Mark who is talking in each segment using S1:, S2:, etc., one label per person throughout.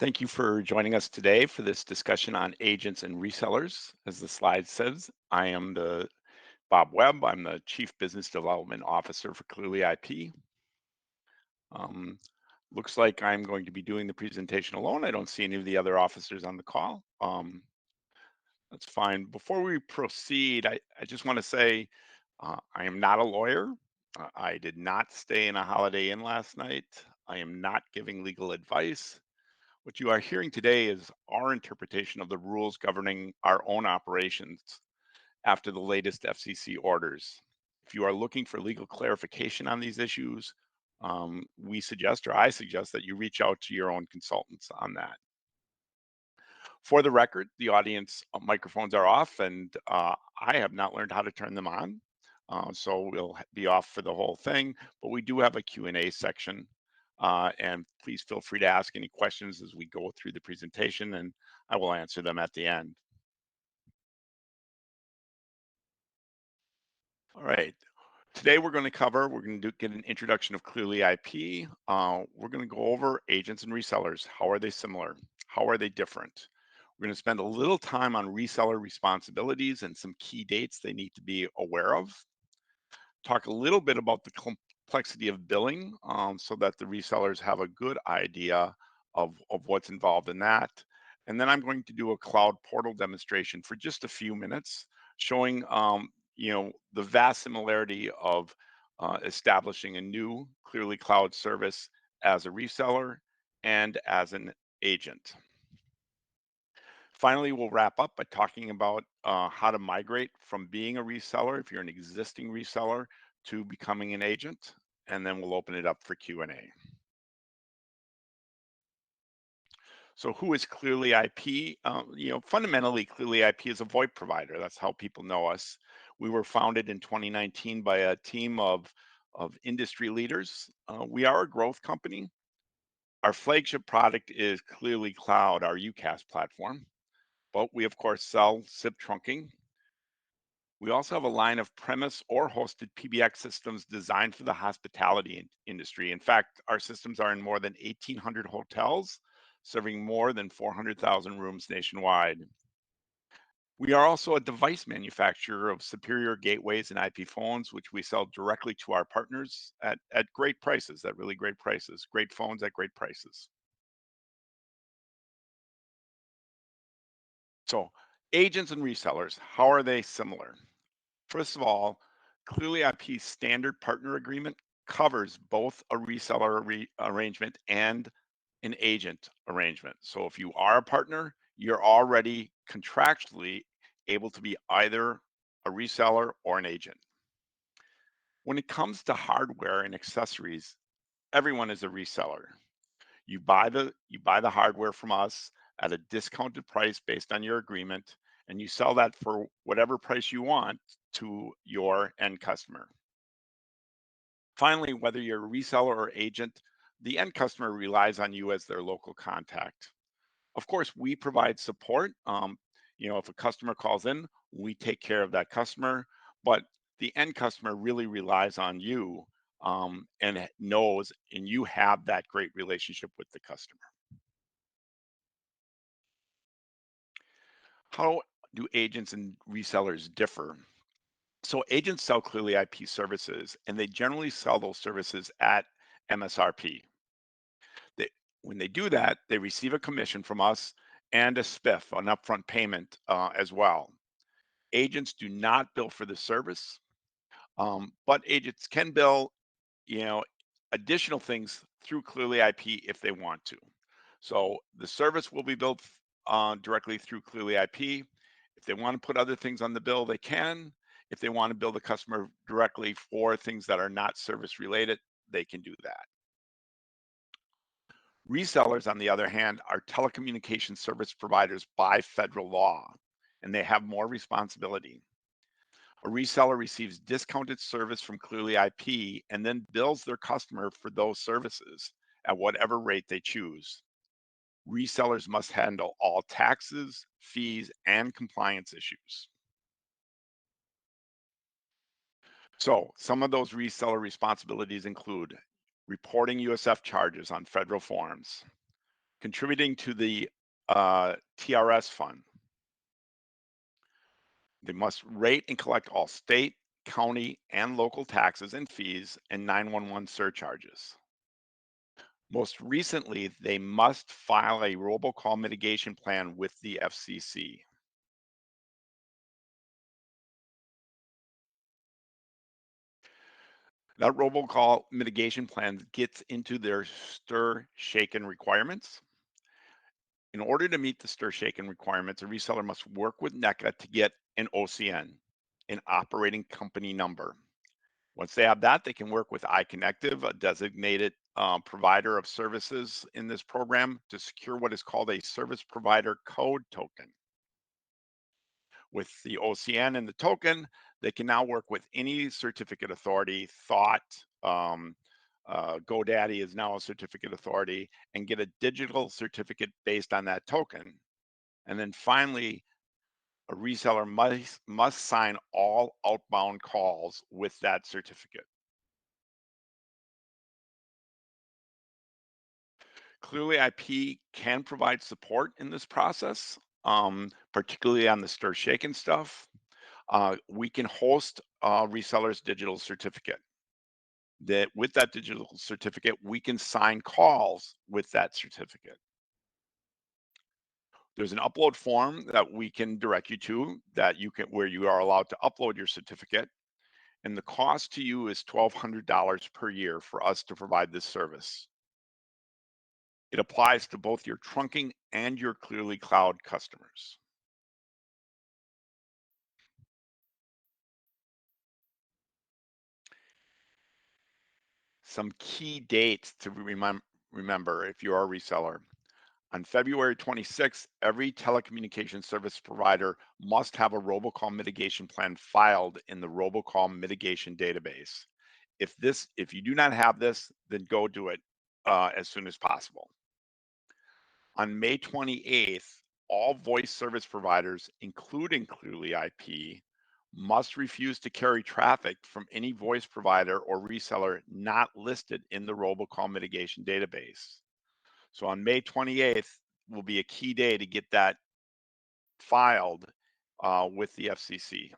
S1: Thank you for joining us today for this discussion on agents and resellers. As the slide says, I am the Bob Webb. I'm the Chief Business Development Officer for Clearly IP. Um, Looks like I'm going to be doing the presentation alone. I don't see any of the other officers on the call. That's fine. Before we proceed, I just want to say I am not a lawyer. I did not stay in a Holiday Inn last night. I am not giving legal advice. What you are hearing today is our interpretation of the rules governing our own operations after the latest FCC orders. If you are looking for legal clarification on these issues, we suggest, or I suggest, that you reach out to your own consultants on that. For the record, the audience microphones are off, and I have not learned how to turn them on. So we'll be off for the whole thing, but we do have a Q&A section. And please feel free to ask any questions as we go through the presentation, and I will answer them at the end. All right. Today we're going to get an introduction of Clearly IP. We're going to go over agents and resellers. How are they similar? How are they different? We're going to spend a little time on reseller responsibilities and some key dates they need to be aware of. Talk a little bit about the complexity of billing so that the resellers have a good idea of what's involved in that. And then I'm going to do a cloud portal demonstration for just a few minutes, showing the vast similarity of establishing a new Clearly Cloud service as a reseller and as an agent. Finally, we'll wrap up by talking about how to migrate from being a reseller, if you're an existing reseller, to becoming an agent, and then we'll open it up for Q&A. So who is Clearly IP? Fundamentally, Clearly IP is a VoIP provider. That's how people know us. We were founded in 2019 by a team of industry leaders. We are a growth company. Our flagship product is Clearly Cloud, our UCaaS platform. But we, of course, sell SIP trunking. We also have a line of premise or hosted PBX systems designed for the hospitality industry. In fact, our systems are in more than 1,800 hotels, serving more than 400,000 rooms nationwide. We are also a device manufacturer of superior gateways and IP phones, which we sell directly to our partners at great prices, at really great prices, great phones at great prices. So, agents and resellers, how are they similar? First of all, Clearly IP's standard partner agreement covers both a reseller arrangement and an agent arrangement. So if you are a partner, you're already contractually able to be either a reseller or an agent. When it comes to hardware and accessories, everyone is a reseller. You buy the hardware from us at a discounted price based on your agreement, and you sell that for whatever price you want to your end customer. Finally, whether you're a reseller or agent, the end customer relies on you as their local contact. Of course, we provide support. If a customer calls in, we take care of that customer, but the end customer really relies on you and knows, and you have that great relationship with the customer. How do agents and resellers differ? So agents sell Clearly IP services, and they generally sell those services at MSRP. They, when they do that, they receive a commission from us and a spiff, an upfront payment as well. Agents do not bill for the service, but agents can bill, you know, additional things through Clearly IP if they want to. So the service will be billed directly through Clearly IP. If they want to put other things on the bill, they can. If they want to bill the customer directly for things that are not service related, they can do that. Resellers, on the other hand, are telecommunication service providers by federal law, and they have more responsibility. A reseller receives discounted service from Clearly IP and then bills their customer for those services at whatever rate they choose. Resellers must handle all taxes, fees, and compliance issues. So, some of those reseller responsibilities include reporting USF charges on federal forms, contributing to the TRS fund. They must rate and collect all state, county, and local taxes and fees and 911 surcharges. Most recently, they must file a robocall mitigation plan with the FCC. That robocall mitigation plan gets into their stir shaken requirements. In order to meet the stir shaken requirements, a reseller must work with NECA to get an OCN, an operating company number. Once they have that, they can work with iConnective, a designated provider of services in this program, to secure what is called a service provider code token. With the OCN and the token, they can now work with any certificate authority. GoDaddy is now a certificate authority, and get a digital certificate based on that token. And then finally, a reseller must sign all outbound calls with that certificate. Clearly, IP can provide support in this process, particularly on the stir shaken stuff. We can host a reseller's digital certificate. That with that digital certificate, we can sign calls with that certificate. There's an upload form that we can direct you to that you can where you are allowed to upload your certificate. And the cost to you is $1,200 per year for us to provide this service. It applies to both your trunking and your Clearly Cloud customers. Some key dates to remember if you are a reseller. On February 26th, every telecommunications service provider must have a robocall mitigation plan filed in the robocall mitigation database. If you do not have this, then go do it as soon as possible. On May 28th, all voice service providers, including Clearly IP, must refuse to carry traffic from any voice provider or reseller not listed in the robocall mitigation database. So on May 28th will be a key day to get that filed with the FCC.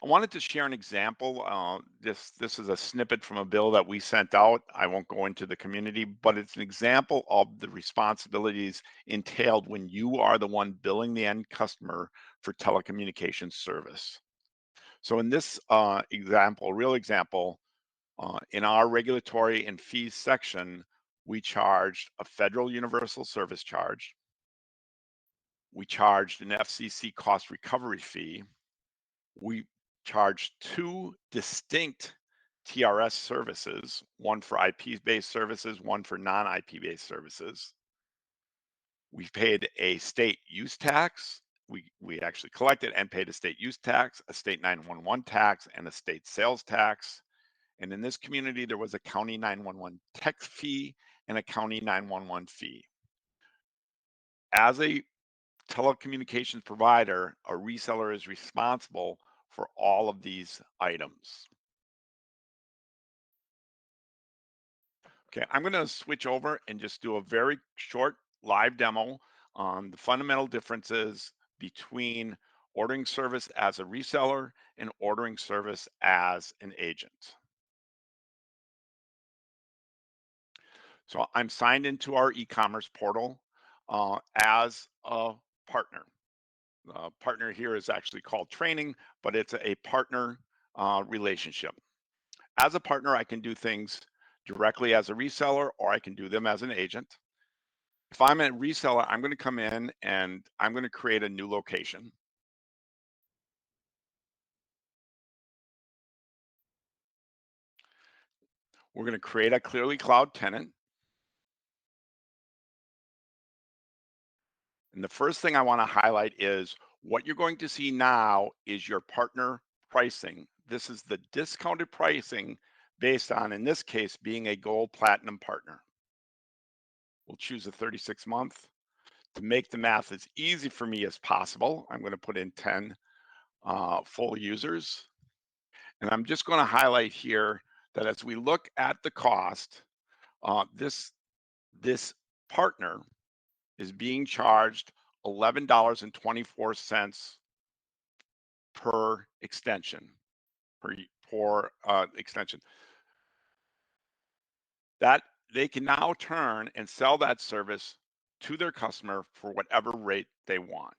S1: I wanted to share an example. This is a snippet from a bill that we sent out. I won't go into the community, but it's an example of the responsibilities entailed when you are the one billing the end customer for telecommunications service. So in this real example, in our regulatory and fees section, we charged a federal universal service charge. We charged an FCC cost recovery fee. We charged two distinct TRS services, one for IP-based services, one for non-IP-based services. We paid a state use tax. We actually collected and paid a state use tax, a state 911 tax, and a state sales tax. And in this community, there was a county 911 tech fee and a county 911 fee. As a telecommunications provider, a reseller is responsible for all of these items. Okay, I'm going to switch over and just do a very short live demo on the fundamental differences between ordering service as a reseller and ordering service as an agent. So I'm signed into our e-commerce portal as a partner. Partner here is actually called training, but it's a partner relationship. As a partner, I can do things directly as a reseller, or I can do them as an agent. If I'm a reseller, I'm going to come in and I'm going to create a new location. We're going to create a Clearly Cloud tenant. And the first thing I want to highlight is what you're going to see now is your partner pricing. This is the discounted pricing based on, in this case, being a gold platinum partner. We'll choose a 36 month. To make the math as easy for me as possible, I'm going to put in 10 full users. And I'm just going to highlight here that as we look at the cost, this partner is being charged $11.24 per extension, per extension. That they can now turn and sell that service to their customer for whatever rate they want.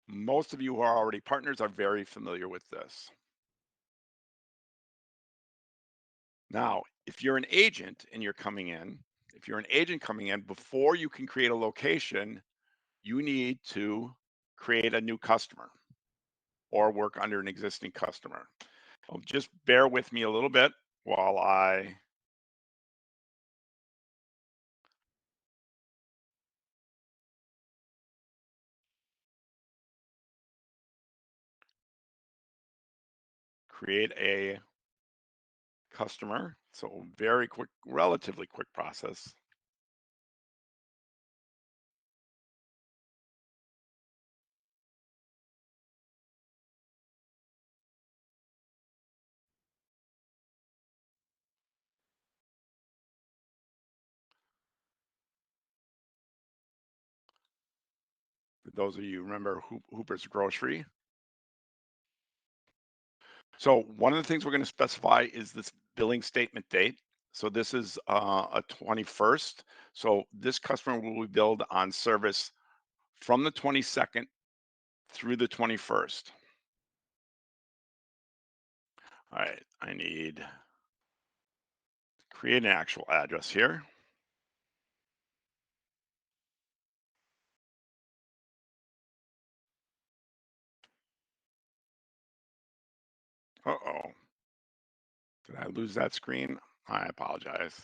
S1: Most of you who are already partners are very familiar with this. Now, if you're an agent and you're coming in, if you're an agent coming in, before you can create a location, you need to create a new customer or work under an existing customer. Just bear with me a little bit while I create a customer. So very quick, relatively quick process. For those of you who remember Hooper's Grocery. So one of the things we're going to specify is this billing statement date. So this is a 21st. So this customer will be billed on service from the 22nd through the 21st. All right, I need to create an actual address here. Uh-oh, did I lose that screen? I apologize.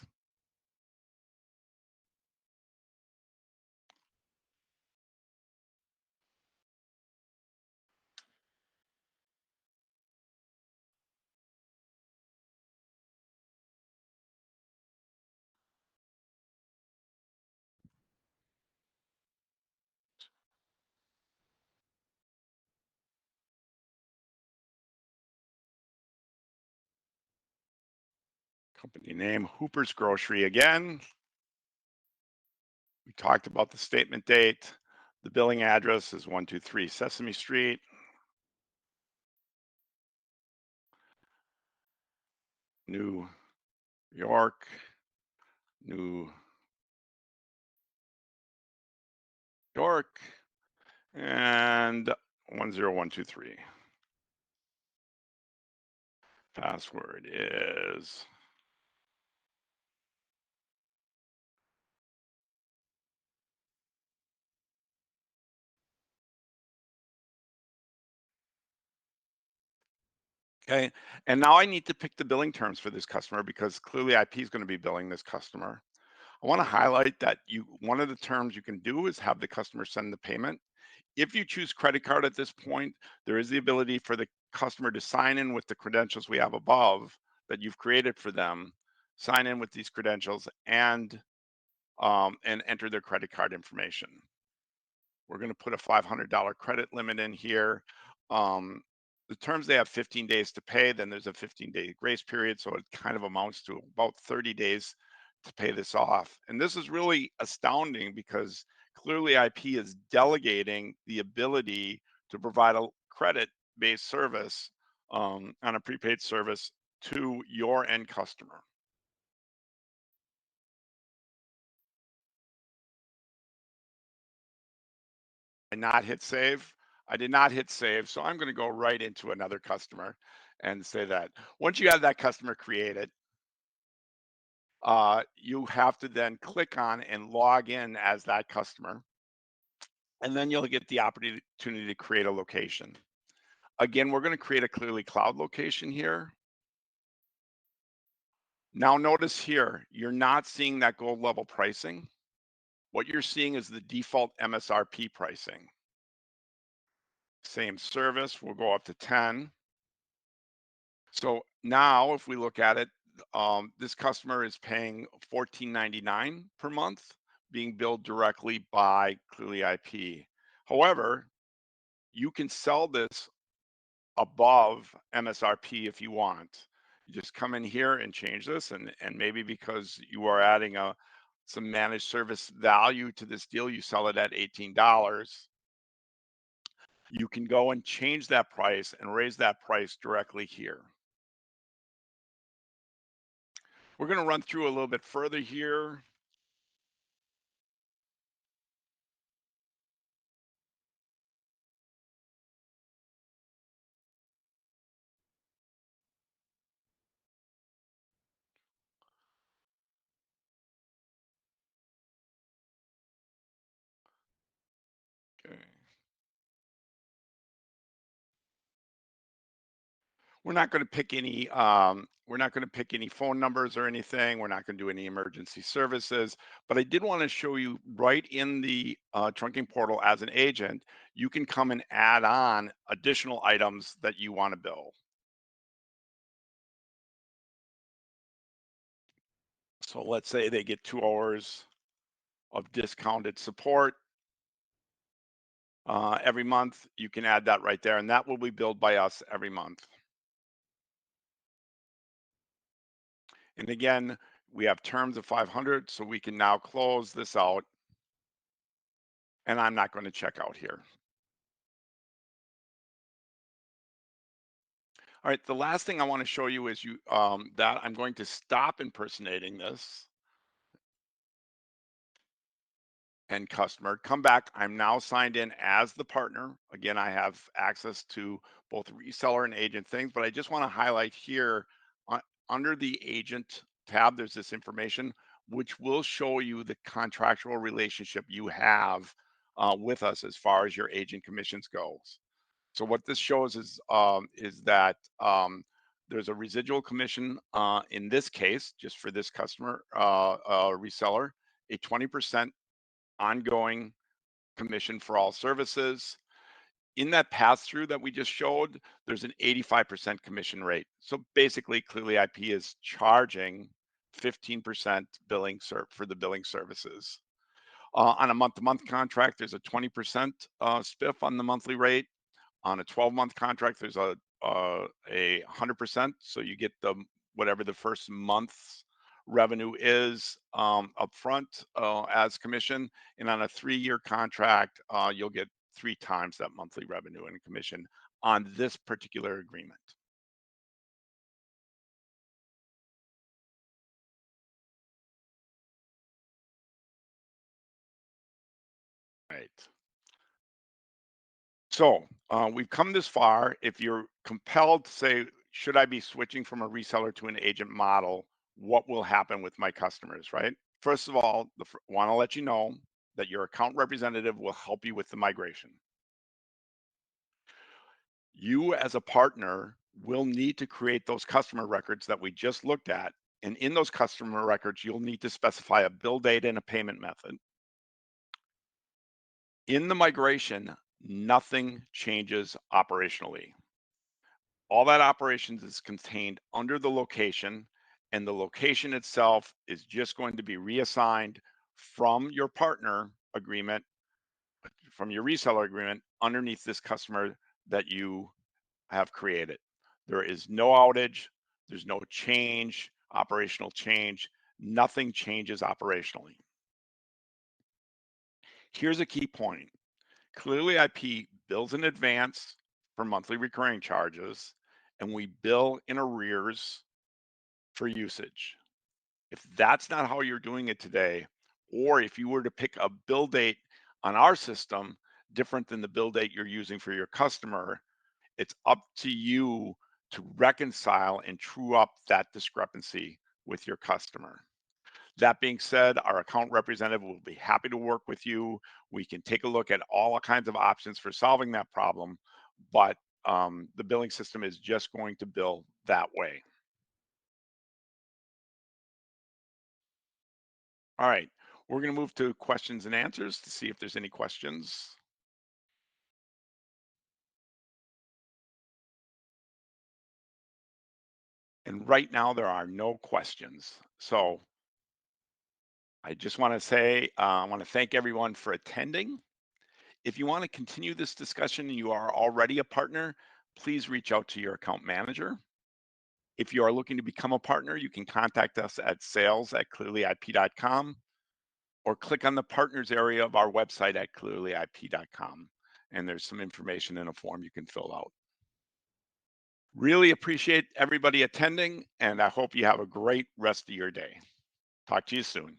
S1: Company name, Hooper's Grocery again. We talked about the statement date. The billing address is 123 Sesame Street, New York, New York, and 10123. Password is okay. And now I need to pick the billing terms for this customer because clearly IP is going to be billing this customer. I want to highlight that one of the terms you can do is have the customer send the payment. If you choose credit card at this point, there is the ability for the customer to sign in with the credentials we have above that you've created for them, sign in with these credentials and enter their credit card information. We're going to put a $500 credit limit in here. Um, the terms, they have 15 days to pay, then there's a 15-day grace period. So it kind of amounts to about 30 days to pay this off. And this is really astounding because clearly IP is delegating the ability to provide a credit-based service on a prepaid service to your end customer. And not hit save. I did not hit save, so I'm going to go right into another customer and say that once you have that customer created, you have to then click on and log in as that customer, and then you'll get the opportunity to create a location. Again, we're going to create a Clearly Cloud location here. Now notice here, you're not seeing that gold level pricing. What you're seeing is the default MSRP pricing. Same service, we'll go up to 10. So now if we look at it, this customer is paying $14.99 per month, being billed directly by Clearly IP. However, you can sell this above MSRP if you want. You just come in here and change this, and maybe because you are adding some managed service value to this deal, you sell it at $18. You can go and change that price and raise that price directly here. We're going to run through a little bit further here. Okay. We're not going to pick any phone numbers or anything. We're not going to do any emergency services. But I did want to show you right in the trunking portal as an agent, you can come and add on additional items that you want to bill. So let's say they get 2 hours of discounted support every month. You can add that right there, and that will be billed by us every month. And again, we have terms of 500, so we can now close this out. And I'm not going to check out here. All right, the last thing I want to show you is that I'm going to stop impersonating this and customer. Come back. I'm now signed in as the partner. Again, I have access to both reseller and agent things, but I just want to highlight here under the agent tab, there's this information which will show you the contractual relationship you have with us as far as your agent commissions goes. So what this shows is that there's a residual commission in this case, just for this customer reseller, a 20% ongoing commission for all services. In that pass through that we just showed, there's an 85% commission rate. So basically, Clearly IP is charging 15% for the billing services. On a month-to-month contract, there's a 20% spiff on the monthly rate. On a 12-month contract, there's a 100%. So you get whatever the first month's revenue is upfront as commission. And on a 3-year contract, you'll get 3 times that monthly revenue and commission on this particular agreement. Right. So we've come this far. If you're compelled to say, should I be switching from a reseller to an agent model? What will happen with my customers, right? First of all, want to let you know that your account representative will help you with the migration. You as a partner will need to create those customer records that we just looked at. And in those customer records, you'll need to specify a bill date and a payment method. In the migration, nothing changes operationally. All that operations is contained under the location, and the location itself is just going to be reassigned from your partner agreement, from your reseller agreement, underneath this customer that you have created. There is no outage, there's no change, operational change, nothing changes operationally. Here's a key point. Clearly IP bills in advance for monthly recurring charges, and we bill in arrears for usage. If that's not how you're doing it today, or if you were to pick a bill date on our system different than the bill date you're using for your customer, it's up to you to reconcile and true up that discrepancy with your customer. That being said, our account representative will be happy to work with you. We can take a look at all kinds of options for solving that problem, but the billing system is just going to bill that way. All right, we're going to move to questions and answers to see if there's any questions. And right now, there are no questions. So I just want to say, I want to thank everyone for attending. If you want to continue this discussion and you are already a partner, please reach out to your account manager. If you are looking to become a partner, you can contact us at sales@clearlyip.com or click on the partners area of our website at clearlyip.com. And there's some information in a form you can fill out. Really appreciate everybody attending, and I hope you have a great rest of your day. Talk to you soon.